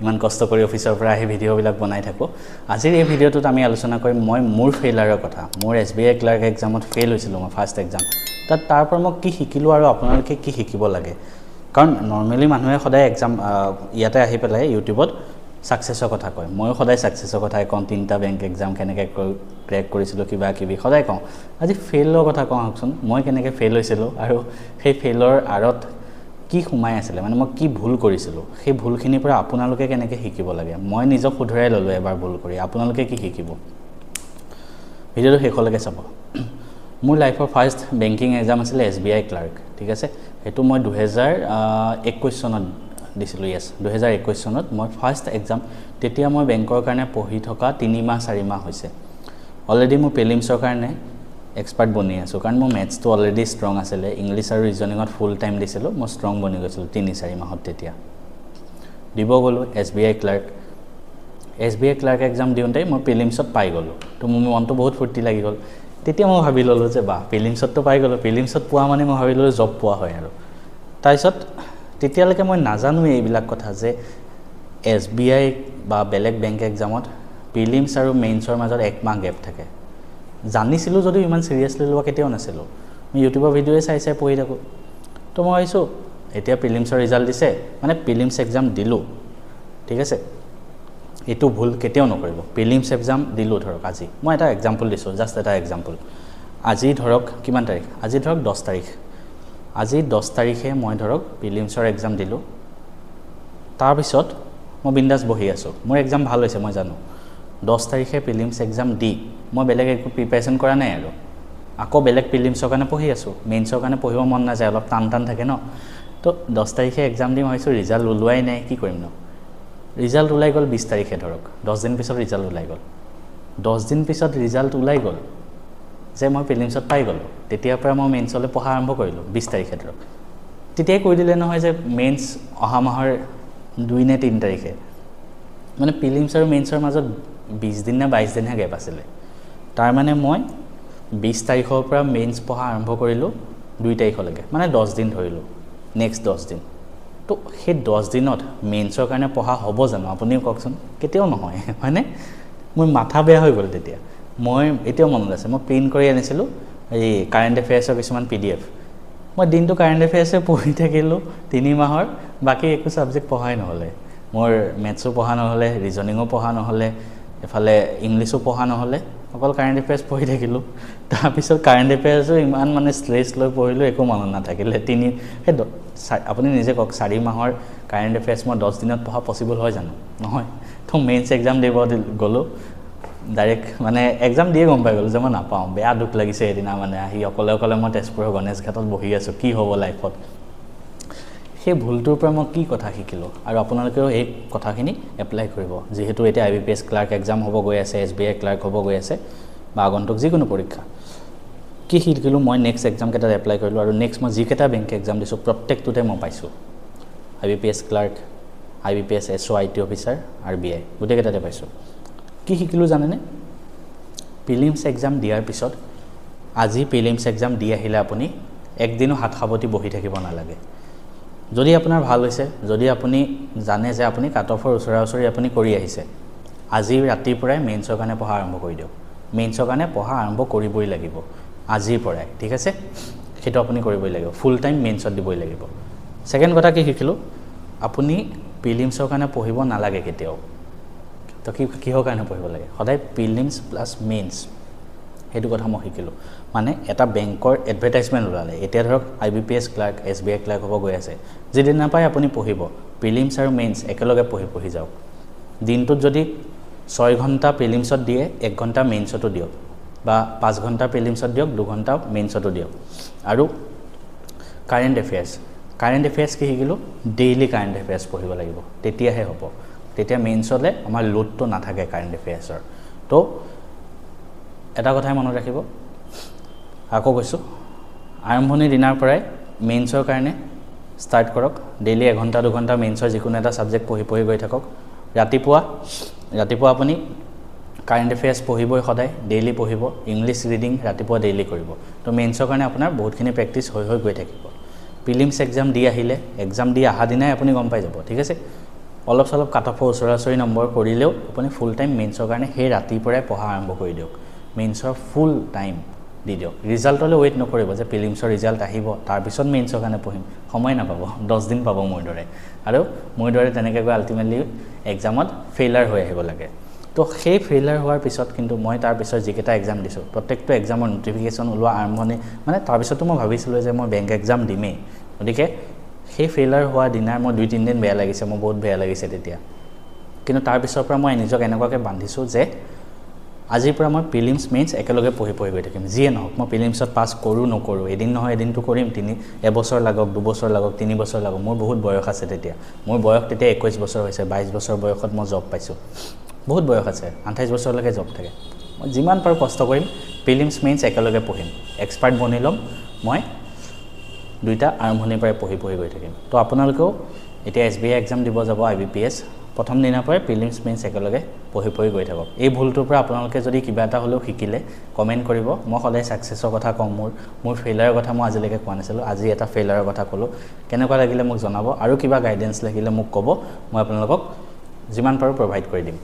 ইমান কষ্ট কৰি অফিচৰ পৰা আহি ভিডিঅ'বিলাক বনাই থাকোঁ আজিৰ এই ভিডিঅ'টোত আমি আলোচনা কৰিম মই মোৰ ফেইলাৰৰ কথা মোৰ SBI ক্লাৰ্ক এক্সামত ফেইল হৈছিলোঁ মই ফাৰ্ষ্ট এক্সাম তাৰ পৰা মই কি শিকিলোঁ আৰু আপোনালোকে কি শিকিব লাগে কাৰণ নৰ্মেলি মানুহে সদায় এক্সাম ইয়াতে আহি পেলাই ইউটিউবত সাকসেছৰ কথা কয় ময়ো সদায় সাকসেছৰ কথাই কওঁ তিনিটা বেংক এক্সাম কেনেকৈ ক্ৰেক কৰিছিলোঁ কিবা কিবি সদায় কওঁ আজি ফেইলৰ কথা কওঁ আহকচোন মই কেনেকৈ ফেইল হৈছিলোঁ আৰু সেই ফেইলৰ আঁৰত কি সোমাই আছিল মানে মই কি ভুল কৰিছিলোঁ সেই ভুলখিনিৰ পৰা আপোনালোকে কেনেকৈ শিকিব লাগে মই নিজক শুধৰাই ল'লোঁ এবাৰ ভুল কৰি আপোনালোকে কি শিকিব ভিডিঅ'টো শেষলৈকে চাব মোৰ লাইফৰ ফাৰ্ষ্ট বেংকিং এক্সাম আছিল SBI ক্লাৰ্ক ঠিক আছে সেইটো মই 2021 চনত দিছিলোঁ ইয়েছ 2021 চনত মই ফাৰ্ষ্ট এক্সাম তেতিয়া মই বেংকৰ কাৰণে পঢ়ি থকা 3 মাহ 4 মাহ হৈছে অলৰেডি মোৰ প্ৰিলিমছৰ কাৰণে এক্সপাৰ্ট বনি আছোঁ কাৰণ মোৰ মেথছটো অলৰেডি ষ্ট্ৰং আছিলে ইংলিছ আৰু ৰিজনিঙত ফুল টাইম দিছিলোঁ মই ষ্ট্ৰং বনি গৈছিলোঁ 3-4 মাহত তেতিয়া দিব গ'লোঁ SBI ক্লাৰ্ক এক্সাম দিওঁতে মই প্ৰিলিমছত পাই গ'লোঁ তো মোৰ মনটো বহুত ফূৰ্তি লাগি গ'ল তেতিয়া মই ভাবি ল'লোঁ যে বা প্ৰিলিমছততো পাই গ'লোঁ প্ৰিলিমছত পোৱা মানে মই ভাবি ল'লোঁ জব পোৱা হয় আৰু তাৰপিছত তেতিয়ালৈকে মই নাজানো এইবিলাক কথা যে SBI বা বেলেগ বেংক এক্সামত প্ৰিলিমছ আৰু মেইনছৰ মাজত 1 মাহ গেপ থাকে জানিছিলোঁ যদিও ইমান চিৰিয়াছলি লোৱা কেতিয়াও নাছিলোঁ মই ইউটিউবৰ ভিডিঅ'ই চাই পঢ়ি থাকোঁ তো মই ভাবিছোঁ এতিয়া প্ৰিলিমছৰ ৰিজাল্ট দিছে মানে প্ৰিলিমছ এক্সাম দিলোঁ ঠিক আছে এইটো ভুল কেতিয়াও নকৰিব প্ৰিলিমছ এক্সাম দিলোঁ ধৰক আজি মই এটা এক্সাম্পল দিছোঁ জাষ্ট এটা এক্সাম্পল আজি ধৰক কিমান তাৰিখ আজি ধৰক 10 তাৰিখ আজি 10 তাৰিখে মই ধৰক প্ৰিলিমছৰ এক্সাম দিলোঁ তাৰপিছত মই বিন্দাছ বহি আছোঁ মোৰ এক্সাম ভাল হৈছে মই জানো 10 তাৰিখে প্ৰিলিমছ এক্সাম দি মই বেলেগ একো প্ৰিপাৰেশ্যন কৰা নাই আৰু আকৌ বেলেগ প্ৰিলিমছৰ কাৰণে পঢ়ি আছোঁ মেইনছৰ কাৰণে পঢ়িব মন নাযায় অলপ টান থাকে ন তো 10 তাৰিখে এক্সাম দিম ভাবিছোঁ ৰিজাল্ট ওলোৱাই নাই কি কৰিম ন ৰিজাল্ট ওলাই গ'ল 20 তাৰিখে ধৰক 10 দিন পিছত ৰিজাল্ট ওলাই গ'ল 10 দিন পিছত ৰিজাল্ট ওলাই গ'ল যে মই প্ৰিলিমছত পাই গ'লোঁ তেতিয়াৰ পৰা মই মেইনছলৈ পঢ়া আৰম্ভ কৰিলোঁ 20 তাৰিখে ধৰক তেতিয়াই কৈ দিলে নহয় যে মেইনছ অহা মাহৰ 2 নে 3 তাৰিখে মানে প্ৰিলিমছ আৰু মেইনছৰ মাজত 20 দিন নে 22 দিনহে গেপ আছিলে তাৰ মানে মই 20 তাৰিখৰ পৰা মেইনছ পঢ়া আৰম্ভ কৰিলোঁ 2 তাৰিখলৈকে মানে 10 দিন ধৰিলোঁ নেক্সট 10 দিন তো সেই 10 দিনত মেইনছৰ কাৰণে পঢ়া হ'ব জানো আপুনিও কওকচোন কেতিয়াও নহয় হয়নে মোৰ মাথা বেয়া হৈ গ'ল তেতিয়া মই এতিয়াও মনত আছে মই প্ৰিণ্ট কৰি আনিছিলোঁ এই কাৰেণ্ট এফেয়াৰ্ছৰ কিছুমান PDF মই দিনটো কাৰেণ্ট এফেয়াৰ্ছে পঢ়ি থাকিলোঁ 3 মাহৰ বাকী একো ছাবজেক্ট পঢ়াই নহ'লে মোৰ মেথছো পঢ়া নহ'লে ৰিজনিঙো পঢ়া নহ'লে এফালে ইংলিছো পঢ়া নহ'লে অকল কাৰেণ্ট এফেয়াৰ্ছ পঢ়ি থাকিলোঁ তাৰপিছত কাৰেণ্ট এফেয়াৰ্ছো ইমান মানে ষ্ট্ৰেছ লৈ পঢ়িলোঁ একো মনত নাথাকিলে আপুনি নিজে কওক 4 মাহৰ কাৰেণ্ট এফেয়াৰ্ছ মই 10 দিনত পঢ়া পচিবল হয় জানো নহয় তো মেইনছ এক্সাম দিব গ'লোঁ ডাইৰেক্ট মানে এক্সাম দিয়ে গম পাই গ'লোঁ যে মই নাপাওঁ বেয়া দুখ লাগিছে এদিনা মানে আহি অকলে মই তেজপুৰৰ গণেশ ঘাটত বহি আছোঁ কি হ'ব লাইফত সেই ভুলটোৰ পৰা মই কি কথা শিকিলোঁ আৰু আপোনালোকেও এই কথাখিনি এপ্লাই কৰিব যিহেতু এতিয়া IBPS ক্লাৰ্ক এক্সাম হ'ব গৈ আছে SBI ক্লাৰ্ক হ'ব গৈ আছে বা আগন্তুক যিকোনো পৰীক্ষা কি শিকিলোঁ মই নেক্সট এক্সাম কেইটাত এপ্লাই কৰিলোঁ আৰু নেক্সট মই যিকেইটা বেংক এক্সাম দিছোঁ প্ৰত্যেকটোতে মই পাইছোঁ IBPS clerk IBPS SO IT officer RBI গোটেইকেইটাতে পাইছোঁ কি শিকিলোঁ জানেনে প্ৰিলিমছ এক্সাম দিয়াৰ পিছত আজি প্ৰিলিমছ এক্সাম দি আহিলে আপুনি একদিনো হাত সাৱটি বহি থাকিব নালাগে যদি আপোনাৰ ভাল হৈছে যদি আপুনি জানে যে আপুনি কাট অফৰ ওচৰা-ওচৰি আপুনি কৰি আহিছে আজি ৰাতিৰ পৰাই মেইনছৰ কাৰণে পঢ়া আৰম্ভ কৰি দিয়ক মেইনছৰ কাৰণে পঢ়া আৰম্ভ কৰিবই লাগিব আজিৰ পৰাই ঠিক আছে সেইটো আপুনি কৰিবই লাগিব ফুল টাইম মেইনছত দিবই লাগিব সেকেন্ড কথা কি শিকিলোঁ আপুনি প্ৰিলিমছৰ কাৰণে পঢ়িব নালাগে কেতিয়াও তো কিহৰ কাৰণে পঢ়িব লাগে সদায় প্ৰিলিমছ প্লাছ মেইনছ সেইটো কথা মই শিকিলোঁ মানে এটা বেংকৰ এডভাৰটাইজমেণ্ট ওলালে এতিয়া ধৰক IBPS ক্লাৰ্ক SBI ক্লাৰ্ক হ'ব গৈ আছে যিদিন নাপায় আপুনি পঢ়িব প্ৰিলিমছ আৰু মেইনছ একেলগে পঢ়ি যাওক দিনটোত যদি 6 ঘণ্টা প্ৰিলিমছত দিয়ে 1 ঘণ্টা মেইনছতো দিয়ক বা 5 ঘণ্টা প্ৰিলিমছত দিয়ক 2 ঘণ্টা মেইনছতো দিয়ক আৰু কাৰেণ্ট এফেয়াৰ্ছ কি শিকিলোঁ ডেইলি কাৰেণ্ট এফেয়াৰ্ছ পঢ়িব লাগিব তেতিয়াহে হ'ব তেতিয়া মেইনছলে আমাৰ লোডটো নাথাকে কাৰেণ্ট এফেয়াৰ্ছৰ তো এটা কথাই মনত ৰাখিব আকৌ কৈছোঁ আৰম্ভণিৰ দিনাৰ পৰাই মেইনছৰ কাৰণে ষ্টাৰ্ট কৰক ডেইলি 1 ঘণ্টা 2 ঘণ্টা মেইনছৰ যিকোনো এটা ছাবজেক্ট পঢ়ি গৈ থাকক ৰাতিপুৱা আপুনি কাৰেণ্ট এফেয়াৰ্ছ পঢ়িবই সদায় ডেইলি পঢ়িব ইংলিছ ৰিডিং ৰাতিপুৱা ডেইলি কৰিব তো মেইনছৰ কাৰণে আপোনাৰ বহুতখিনি প্ৰেক্টিছ হৈ গৈ থাকিব প্ৰিলিমছ এক্সাম দি আহিলে এক্সাম দি অহা দিনাই আপুনি গম পাই যাব ঠিক আছে অলপ চলপ কাট অফৰ ওচৰা-ওচৰি নম্বৰ কৰিলেও আপুনি ফুল টাইম মেইনছৰ কাৰণে সেই ৰাতিৰ পৰাই পঢ়া আৰম্ভ কৰি দিয়ক মেইনছৰ ফুল টাইম দি দিয়ক ৰিজাল্টলৈ ৱেইট নকৰিব যে প্ৰিলিমছৰ ৰিজাল্ট আহিব তাৰপিছত মেইনছৰ কাৰণে পঢ়িম সময় নাপাব 10 দিন পাব মোৰ দৰে আৰু মোৰ দৰে তেনেকৈ গৈ আল্টিমেটলি এক্সামত ফেইলাৰ হৈ আহিব লাগে তো সেই ফেইলাৰ হোৱাৰ পিছত কিন্তু মই তাৰপিছত যিকেইটা এক্সাম দিছোঁ প্ৰত্যেকটো এক্সামৰ ন'টিফিকেশ্যন ওলোৱা আৰম্ভণি মানে তাৰপিছতো মই ভাবিছিলোঁ যে মই বেংক এক্সাম দিমেই গতিকে সেই ফেইলাৰ হোৱা দিনাৰ মই 2-3 দিন বেয়া লাগিছে মোৰ বহুত বেয়া লাগিছে তেতিয়া কিন্তু তাৰপিছৰ পৰা মই নিজক এনেকুৱাকৈ বান্ধিছোঁ যে আজিৰ পৰা মই প্ৰিলিমছ মেইনছ একেলগে পঢ়ি গৈ থাকিম যিয়ে নহওক মই প্ৰিলিমছত পাছ কৰোঁ নকৰোঁ এদিন নহয় এদিনটো কৰিম এবছৰ লাগক 2 বছৰ লাগক 3 বছৰ লাগক মোৰ বহুত বয়স আছে তেতিয়া মোৰ বয়স তেতিয়া 21 বছৰ হৈছে 22 বছৰ বয়সত মই জব পাইছোঁ বহুত বয়স আছে 28 বছৰলৈকে জব থাকে মই যিমান পাৰোঁ কষ্ট কৰিম প্ৰিলিমছ মেইনছ একেলগে পঢ়িম এক্সপাৰ্ট বনি ল'ম মই দুইটা আৰম্ভণিৰ পৰাই পঢ়ি গৈ থাকিম তো আপোনালোকেও এতিয়া SBI এক্সাম দিব যাব IBPS প্ৰথম দিনৰ পৰাই প্ৰিলিমছ মেইনছ একেলগে পঢ়ি গৈ থাকক এই ভুলটোৰ পৰা আপোনালোকে যদি কিবা এটা হ'লেও শিকিলে কমেণ্ট কৰিব মই সদায় ছাকচেছৰ কথা কম মোৰ ফেইলাৰৰ কথা মই আজিলৈকে কোৱা নাছিলোঁ আজি এটা ফেইলাৰৰ কথা ক'লোঁ কেনেকুৱা লাগিলে মোক জনাব আৰু কিবা গাইডেন্স লাগিলে মোক ক'ব মই আপোনালোকক যিমান পাৰোঁ প্ৰভাইড কৰি দিম